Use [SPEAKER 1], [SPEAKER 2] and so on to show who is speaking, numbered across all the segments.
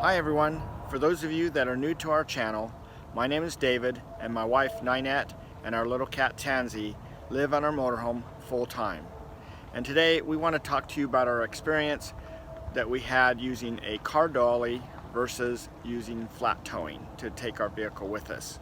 [SPEAKER 1] Hi everyone, for those of you that are new to our channel, my name is David and my wife Ninette and our little cat Tansy live on our motorhome full-time. And today we want to talk to you about our experience that we had using a car dolly versus using flat towing to take our vehicle with us.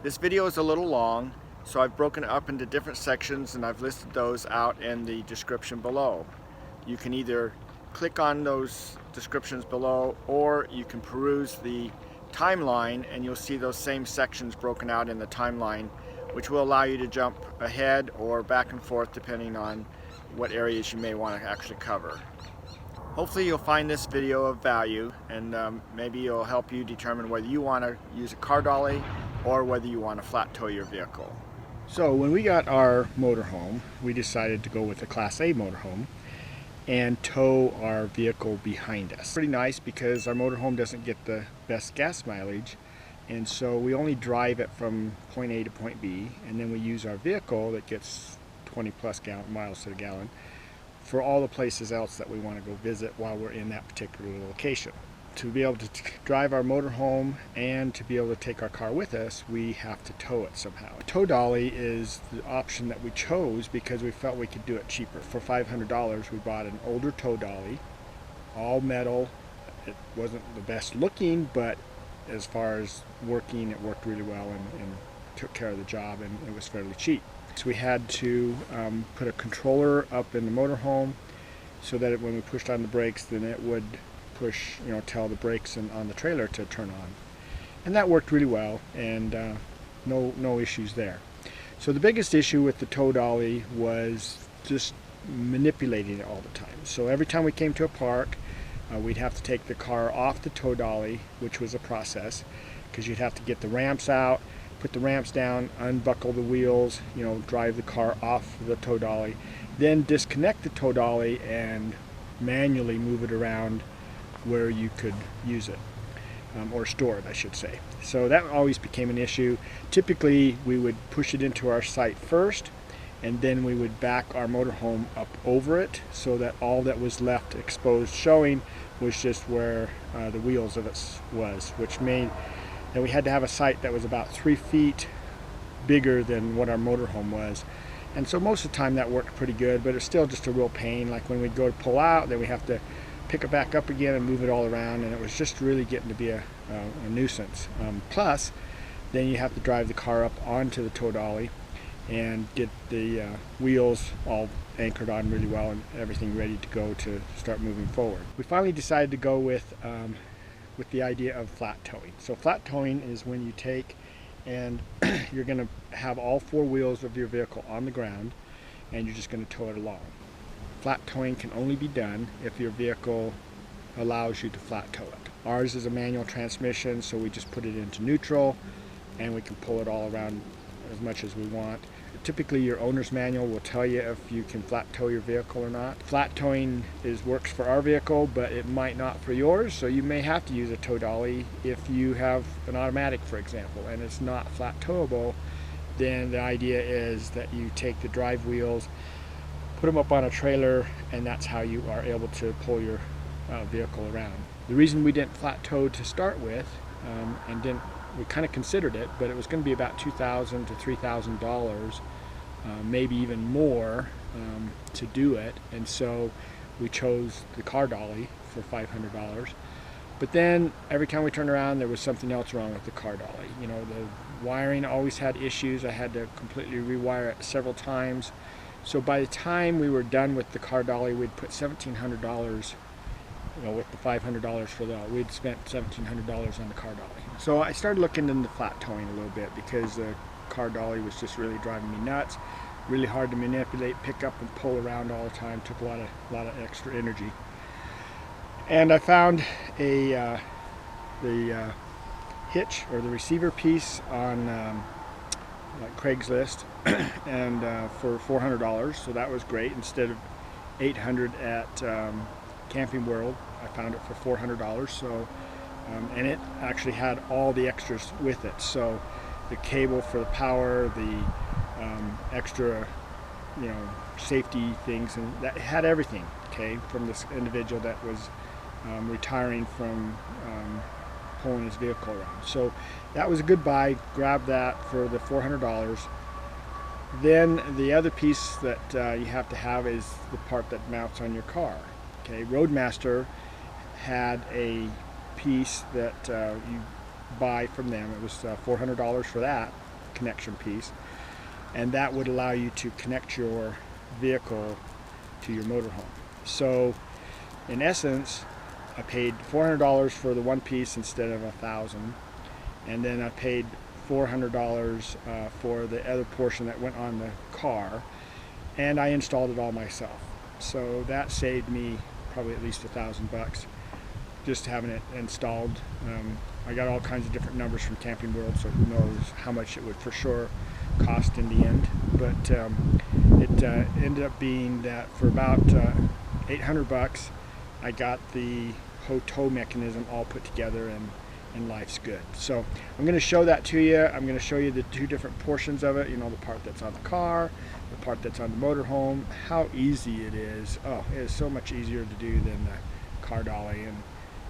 [SPEAKER 1] This video is a little long, so I've broken it up into different sections and I've listed those out in the description below. You can either click on those descriptions below or you can peruse the timeline and you'll see those same sections broken out in the timeline, which will allow you to jump ahead or back and forth depending on what areas you may want to actually cover. Hopefully you'll find this video of value and maybe it'll help you determine whether you want to use a car dolly or whether you want to flat tow your vehicle. So when we got our motorhome, we decided to go with a Class A motorhome and tow our vehicle behind us. Pretty nice because our motorhome doesn't get the best gas mileage, and so we only drive it from point A to point B, and then we use our vehicle that gets 20 plus miles to the gallon for all the places else that we want to go visit while we're in that particular location. To be able to drive our motorhome and to be able to take our car with us, we have to tow it somehow. A tow dolly is the option that we chose because we felt we could do it cheaper. For $500 we bought an older tow dolly, all metal. It wasn't the best looking, but as far as working, it worked really well and took care of the job, and it was fairly cheap. So we had to put a controller up in the motorhome so that when we pushed on the brakes, then it would push, tell the brakes on the trailer to turn on. And that worked really well, and no issues there. So the biggest issue with the tow dolly was just manipulating it all the time. So every time we came to a park, we'd have to take the car off the tow dolly, which was a process, because you'd have to get the ramps out, put the ramps down, unbuckle the wheels, drive the car off the tow dolly, then disconnect the tow dolly and manually move it around where you could use it, or store it, I should say. So that always became an issue. Typically we would push it into our site first, and then we would back our motorhome up over it so that all that was left exposed showing was just where the wheels of it was, which made that we had to have a site that was about 3 feet bigger than what our motorhome was. And so most of the time that worked pretty good, but it's still just a real pain. Like when we go to pull out, then we have to pick it back up again and move it all around, and it was just really getting to be a nuisance. Plus, then you have to drive the car up onto the tow dolly and get the wheels all anchored on really well and everything ready to go to start moving forward. We finally decided to go with the idea of flat towing. So flat towing is when you take and you're going to have all 4 wheels of your vehicle on the ground and you're just going to tow it along. Flat towing can only be done if your vehicle allows you to flat tow it. Ours is a manual transmission, so we just put it into neutral and we can pull it all around as much as we want. Typically your owner's manual will tell you if you can flat tow your vehicle or not. Flat towing works for our vehicle, but it might not for yours, so you may have to use a tow dolly if you have an automatic, for example, and it's not flat towable. Then the idea is that you take the drive wheels, put them up on a trailer, and that's how you are able to pull your vehicle around. The reason we didn't flat tow to start with, we kind of considered it, but it was going to be about $2,000 to $3,000, maybe even more, to do it, and so we chose the car dolly for $500. But then every time we turned around, there was something else wrong with the car dolly. The wiring always had issues. I had to completely rewire it several times. So by the time we were done with the car dolly, we'd put $1,700, with the $500 for we'd spent $1,700 on the car dolly. So I started looking into flat towing a little bit because the car dolly was just really driving me nuts. Really hard to manipulate, pick up and pull around all the time. Took a lot of extra energy. And I found the hitch or the receiver piece on Craigslist and for $400, so that was great. Instead of $800 at Camping World, I found it for $400. So and it actually had all the extras with it. So the cable for the power, the extra, safety things, and that had everything. Okay, from this individual that was retiring from pulling his vehicle around. So that was a good buy. Grab that for the $400. Then the other piece that you have to have is the part that mounts on your car. Okay, Roadmaster had a piece that you buy from them. It was $400 for that connection piece, and that would allow you to connect your vehicle to your motorhome. So in essence, I paid $400 for the one piece instead of $1,000, and then I paid $400 for the other portion that went on the car, and I installed it all myself. So that saved me probably at least $1,000 just having it installed. I got all kinds of different numbers from Camping World, so who knows how much it would for sure cost in the end. But it ended up being that for about $800 I got the whole tow mechanism all put together, and life's good. So I'm going to show that to you. I'm going to show you the two different portions of it, the part that's on the car, the part that's on the motorhome, how easy it is. Oh, it is so much easier to do than the Car Dolly. And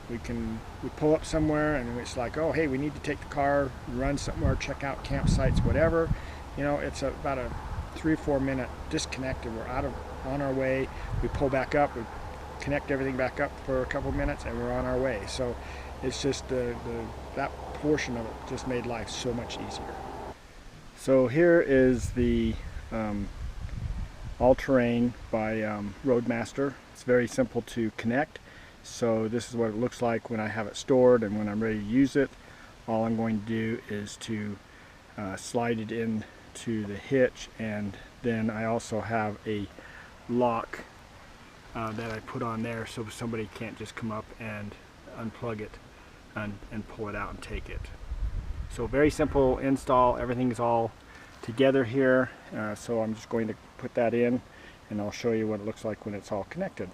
[SPEAKER 1] we pull up somewhere and it's like, oh hey, we need to take the car, run somewhere, check out campsites, whatever. It's about a 3 or 4 minute disconnect, and we're on our way. We pull back up, we connect everything back up for a couple minutes, and we're on our way. So it's just that portion of it just made life so much easier. So here is the all-terrain by Roadmaster. It's very simple to connect. So this is what it looks like when I have it stored, and when I'm ready to use it, all I'm going to do is to slide it into the hitch, and then I also have a lock that I put on there so somebody can't just come up and unplug it and pull it out and take it. So very simple install. Everything's all together here. So I'm just going to put that in, and I'll show you what it looks like when it's all connected.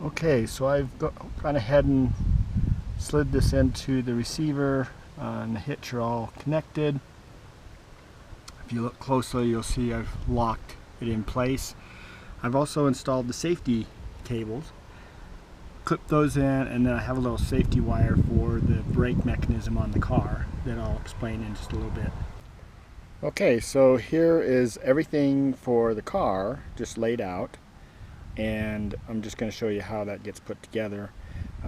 [SPEAKER 1] Okay, so I've gone ahead and slid this into the receiver, and the hitch are all connected. If you look closely, you'll see I've locked it in place. I've also installed the safety cables, clipped those in, and then I have a little safety wire for the brake mechanism on the car that I'll explain in just a little bit. Okay, so here is everything for the car just laid out, and I'm just going to show you how that gets put together.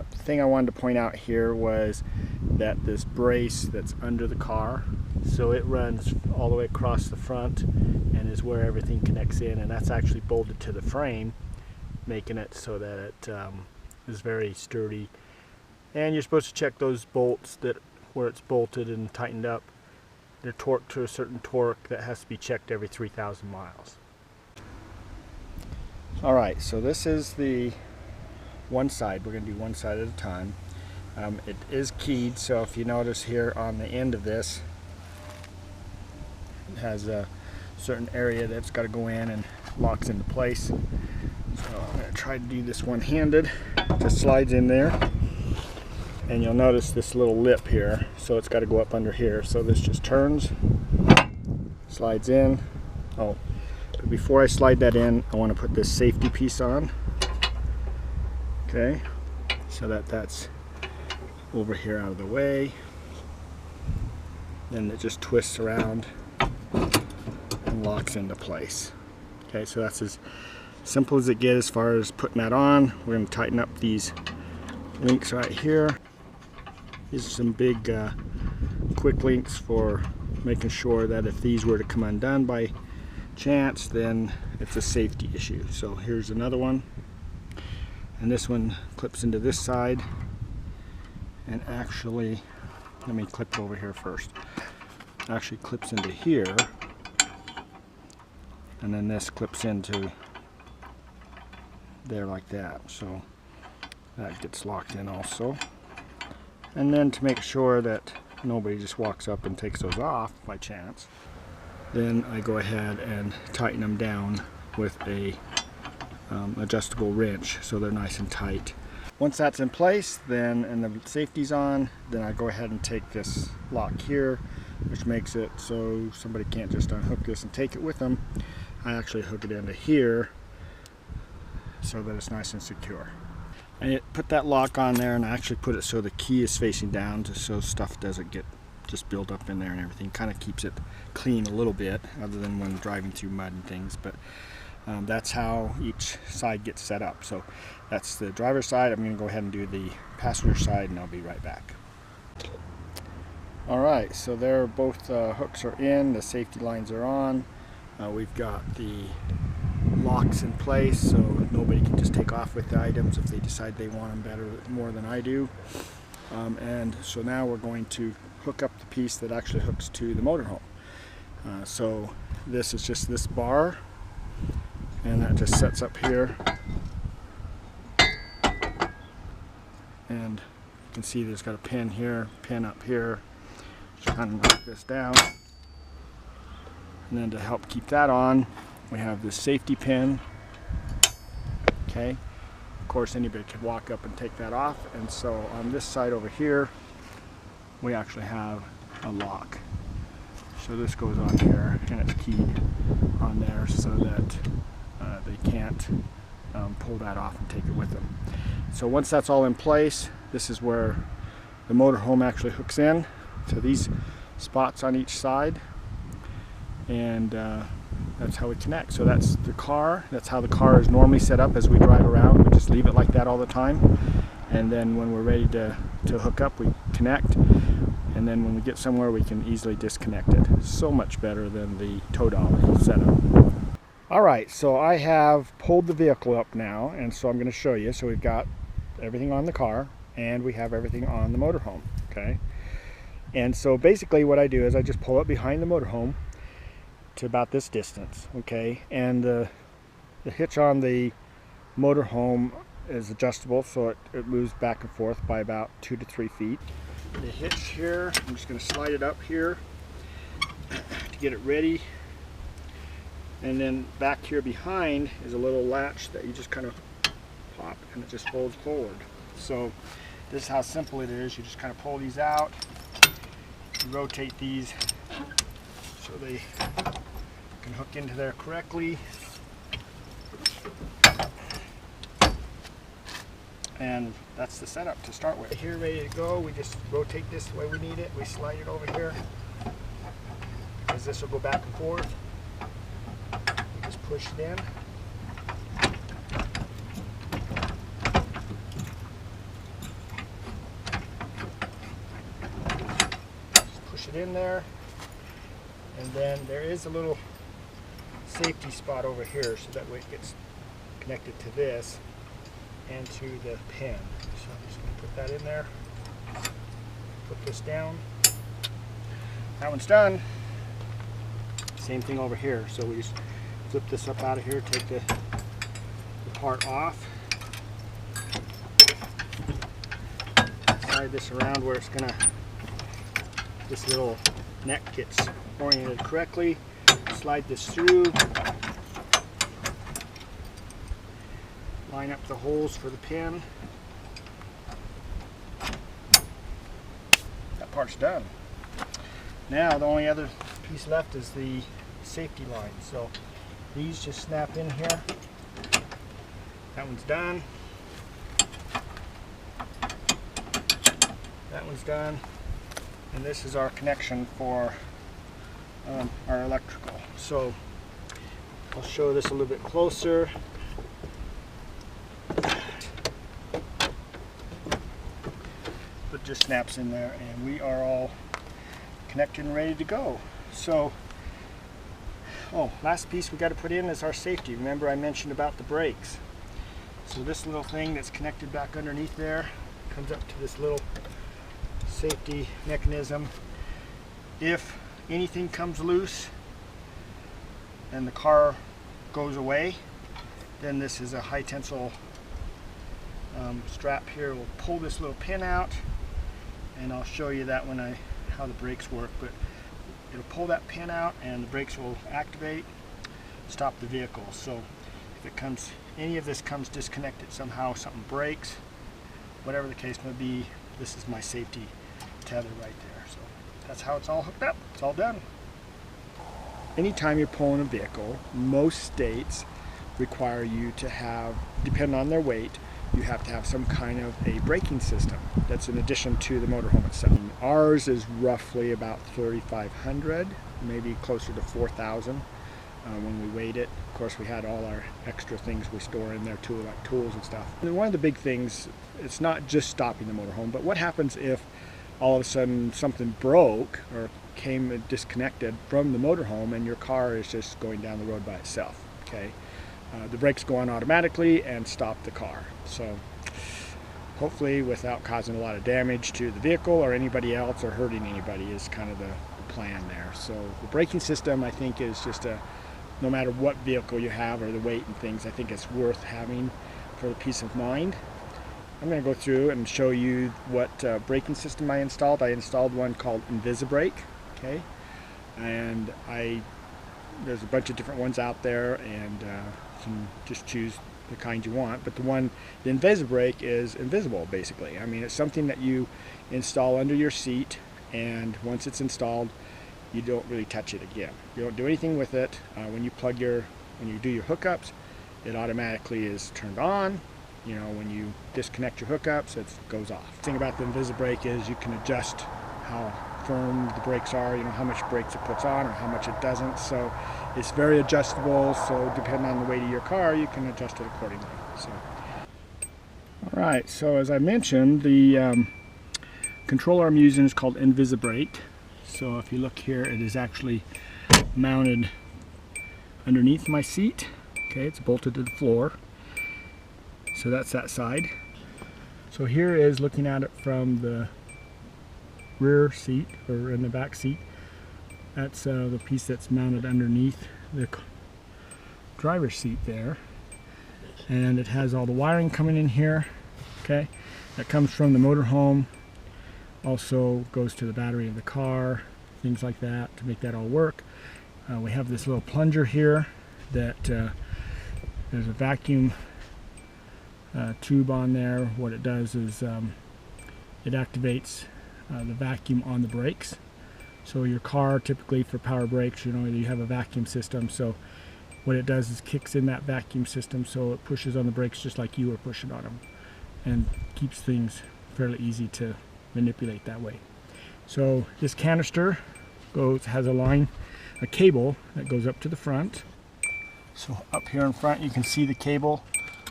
[SPEAKER 1] The thing I wanted to point out here was that this brace that's under the car, so it runs all the way across the front and is where everything connects in, and that's actually bolted to the frame, making it so that it is very sturdy. And you're supposed to check those bolts where it's bolted and tightened up. They're torqued to a certain torque that has to be checked every 3,000 miles. Alright, so this is the one side. We're going to do one side at a time. It is keyed, so if you notice here on the end of this, it has a certain area that's got to go in and locks into place. So I'm going to try to do this one-handed. It just slides in there, and you'll notice this little lip here, so it's got to go up under here. So this just turns, slides in. Oh, but before I slide that in, I want to put this safety piece on. Okay, so that's over here out of the way. Then it just twists around and locks into place. Okay, so that's as simple as it gets as far as putting that on. We're going to tighten up these links right here. These are some big quick links for making sure that if these were to come undone by chance, then it's a safety issue. So here's another one, and this one clips into this side, and actually, let me clip over here first. Actually clips into here, and then this clips into there like that. So that gets locked in also. And then to make sure that nobody just walks up and takes those off by chance, then I go ahead and tighten them down with a adjustable wrench so they're nice and tight. Once that's in place, then and the safety's on, then I go ahead and take this lock here, which makes it so somebody can't just unhook this and take it with them. I actually hook it into here so that it's nice and secure. I put that lock on there, and I actually put it so the key is facing down, just so stuff doesn't get just built up in there and everything. Kind of keeps it clean a little bit, other than when driving through mud and things. But that's how each side gets set up. So that's the driver's side. I'm going to go ahead and do the passenger side, and I'll be right back. Alright, so there both hooks are in, the safety lines are on. We've got the locks in place so nobody can just take off with the items if they decide they want them more than I do. And so now we're going to hook up the piece that actually hooks to the motorhome. So this is just this bar, and that just sets up here. And you can see there's got a pin here, pin up here. Just kind of knock this down. And then to help keep that on, we have this safety pin. Okay. Of course, anybody could walk up and take that off. And so on this side over here, we actually have a lock. So this goes on here, and it's keyed on there so that they can't pull that off and take it with them. So once that's all in place, this is where the motorhome actually hooks in to these spots on each side, and that's how we connect. So that's the car. That's how the car is normally set up as we drive around. We just leave it like that all the time, and then when we're ready to hook up, we connect, and then when we get somewhere, we can easily disconnect it. So much better than the tow dolly setup. Alright, so I have pulled the vehicle up now, and so I'm going to show you. So we've got everything on the car, and we have everything on the motorhome. Okay, and so basically what I do is I just pull it behind the motorhome to about this distance. Okay, and the hitch on the motorhome is adjustable, so it moves back and forth by about 2 to 3 feet. The hitch here, I'm just going to slide it up here to get it ready. And then back here behind is a little latch that you just kind of pop, and it just folds forward. So this is how simple it is. You just kind of pull these out, you rotate these so they can hook into there correctly. And that's the setup to start with. Here, ready to go. We just rotate this the way we need it. We slide it over here, because this will go back and forth. Push it in. Just push it in there, and then there is a little safety spot over here, so that way it gets connected to this and to the pin. So I'm just going to put that in there, put this down. That one's done. Same thing over here. So we just flip this up out of here, take the part off, slide this around where it's gonna, this little neck gets oriented correctly, slide this through, line up the holes for the pin. That part's done. Now the only other piece left is the safety line. So these just snap in here. That one's done. That one's done. And this is our connection for our electrical. So I'll show this a little bit closer. It just snaps in there, and we are all connected and ready to go. So last piece we got to put in is our safety. Remember I mentioned about the brakes. So this little thing that's connected back underneath there comes up to this little safety mechanism. If anything comes loose and the car goes away, then this is a high tensile strap here. We'll pull this little pin out, and I'll show you that when how the brakes work. But it'll pull that pin out, and the brakes will activate, stop the vehicle. So if it comes, any of this comes disconnected somehow, something breaks, whatever the case may be, this is my safety tether right there. So that's how it's all hooked up. It's all done. Anytime you're pulling a vehicle, most states require you to have, depending on their weight, you have to have some kind of a braking system that's in addition to the motorhome itself. Ours is roughly about 3,500, maybe closer to 4,000 when we weighed it. Of course, we had all our extra things we store in there too, like tools and stuff. And one of the big things, it's not just stopping the motorhome, but what happens if all of a sudden something broke or came disconnected from the motorhome and your car is just going down the road by itself, okay? The brakes go on automatically and stop the car. So hopefully without causing a lot of damage to the vehicle or anybody else or hurting anybody is kind of the plan there. So the braking system, I think, is just no matter what vehicle you have or the weight and things, I think it's worth having for the peace of mind. I'm going to go through and show you what braking system I installed. I installed one called InvisiBrake, okay? And there's a bunch of different ones out there, and you can just choose the kind you want. But the InvisiBrake is invisible, basically. I mean, it's something that you install under your seat, and once it's installed, you don't really touch it again. You don't do anything with it. When you do your hookups, it automatically is turned on. You know, when you disconnect your hookups, it goes off. The thing about the InvisiBrake is you can adjust how firm the brakes are, you know, how much brakes it puts on or how much it doesn't. So it's very adjustable, so depending on the weight of your car, you can adjust it accordingly. So, all right, so as I mentioned, the controller I'm using is called InvisiBrake. So if you look here, it is actually mounted underneath my seat. Okay, it's bolted to the floor. So that's that side. So here is looking at it from the rear seat, or in the back seat. That's the piece that's mounted underneath the driver's seat there. And it has all the wiring coming in here. Okay, that comes from the motorhome. Also goes to the battery of the car, things like that to make that all work. We have this little plunger here that there's a vacuum tube on there. What it does is it activates the vacuum on the brakes. So your car, typically for power brakes, you know, you have a vacuum system. So what it does is kicks in that vacuum system, so it pushes on the brakes just like you were pushing on them, and keeps things fairly easy to manipulate that way. So this canister has a cable that goes up to the front. So up here in front you can see the cable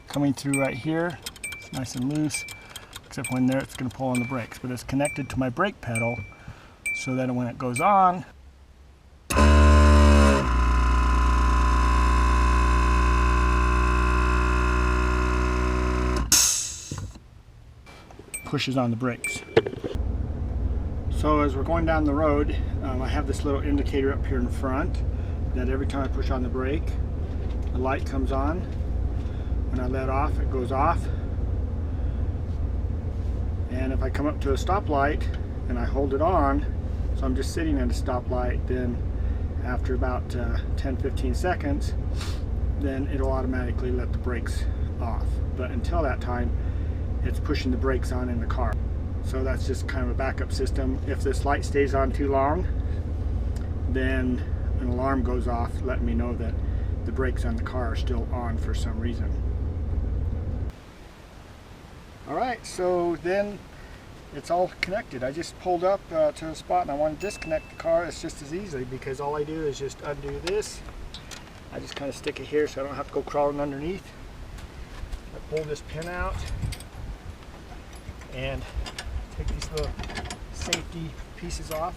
[SPEAKER 1] coming through right here. It's nice and loose, except when there it's going to pull on the brakes, but it's connected to my brake pedal so that when it goes on, pushes on the brakes. So as we're going down the road, I have this little indicator up here in front that every time I push on the brake, the light comes on. When I let off, it goes off. And if I come up to a stoplight and I hold it on, so I'm just sitting at a stoplight, then after about 10-15 seconds, then it'll automatically let the brakes off. But until that time, it's pushing the brakes on in the car. So that's just kind of a backup system. If this light stays on too long, then an alarm goes off letting me know that the brakes on the car are still on for some reason. Alright, so then it's all connected. I just pulled up to a spot and I want to disconnect the car. It's just as easy because all I do is just undo this. I just kind of stick it here so I don't have to go crawling underneath. I pull this pin out and take these little safety pieces off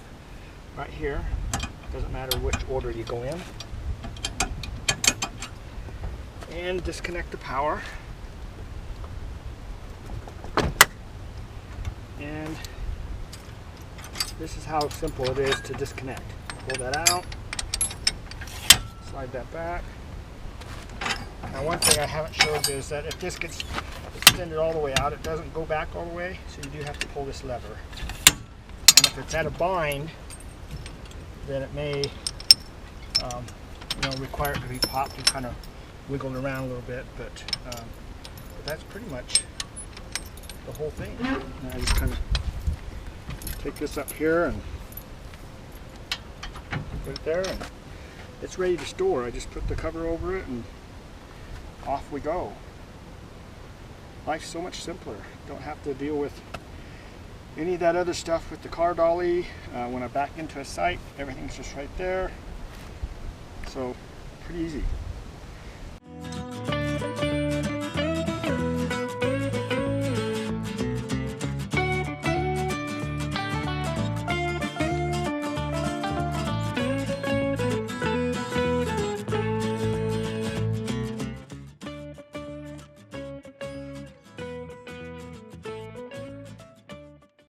[SPEAKER 1] right here. Doesn't matter which order you go in. And disconnect the power. And this is how simple it is to disconnect. Pull that out, slide that back. Now one thing I haven't showed is that if this gets extended all the way out, it doesn't go back all the way, so you do have to pull this lever. And if it's at a bind, then it may require it to be popped and kind of wiggled around a little bit, but that's pretty much the whole thing. And I just kind of take this up here and Put it there and it's ready to store. I just put the cover over it and off we go. Life's so much simpler. Don't have to deal with any of that other stuff with the Car Dolly. When I back into a site, everything's just right there. So pretty easy.